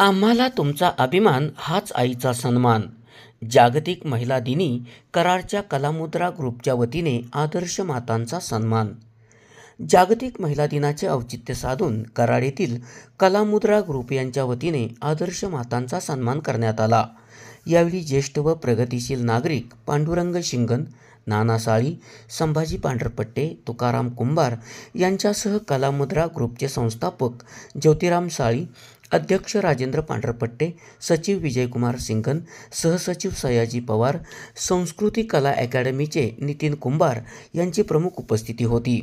आम्हाला तुमचा अभिमान हाच आईचा सन्मान. जागतिक महिला दिनी कराडच्या कलामुद्रा ग्रुपच्या वतीने आदर्श मातांचा सन्मान. जागतिक महिला दिनाचे औचित्य साधून कराड येथील कलामुद्रा ग्रुप यांच्या वतीने आदर्श मातांचा सन्मान करण्यात आला. यावेळी ज्येष्ठ व प्रगतिशील नागरिक पांडुरंग शिंगण, नाना साळी, संभाजी पांढरपट्टे, तुकाराम कुंभार यांच्यासह कलामुद्रा ग्रुपचे संस्थापक ज्योतिराम साळी, अध्यक्ष राजेंद्र पांढरपट्टे, सचिव विजयकुमार सिंघन, सहसचिव सयाजी पवार, संस्कृती कला अकॅडमीचे नितीन कुंभार यांची प्रमुख उपस्थिती होती.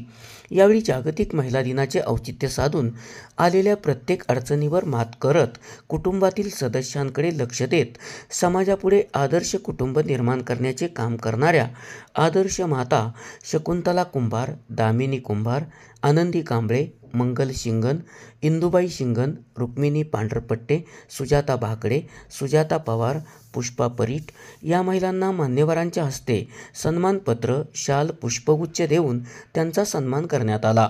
यावेळी जागतिक महिला दिनाचे औचित्य साधून आलेल्या प्रत्येक अडचणीवर मात करत कुटुंबातील सदस्यांकडे लक्ष देत समाजापुढे आदर्श कुटुंब निर्माण करण्याचे काम करणाऱ्या आदर्श माता शकुंतला कुंभार, दामिनी कुंभार, आनंदी कांबळे, मंगल शिंगण, इंदुबाई शिंगण, रुक्मिणी पांढरपट्टे, सुजाता भाकडे, सुजाता पवार, पुष्पा परीट या महिलांना मान्यवरांच्या हस्ते सन्मानपत्र, शाल, पुष्पगुच्छ देऊन त्यांचा सन्मान करण्यात आला.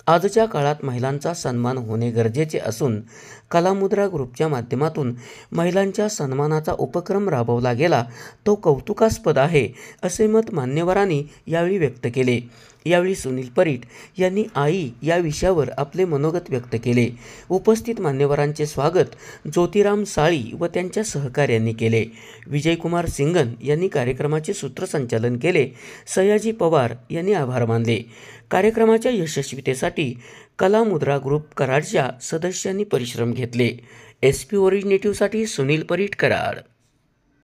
आजच्या काळात महिलांचा सन्मान होणे गरजेचे असून कलामुद्रा ग्रुपच्या माध्यमातून महिलांच्या सन्मानाचा उपक्रम राबवला गेला तो कौतुकास्पद आहे, असे मत मान्यवरांनी यावेळी व्यक्त केले. यावेळी सुनील परीट यांनी आई या विषयावर आपले मनोगत व्यक्त केले. उपस्थित मान्यवरांचे स्वागत ज्योतिराम साळी व त्यांच्या सहकाऱ्यांनी केले. विजयकुमार सिंघन यांनी कार्यक्रमाचे सूत्रसंचालन केले. सयाजी पवार यांनी आभार मानले. कार्यक्रमाच्या यशस्वीतेसाठी कलामुद्रा ग्रुप कराडच्या सदस्यांनी परिश्रम घेतले. SP ओरिजिनेटिव्हसाठी सुनील परीट, कराड.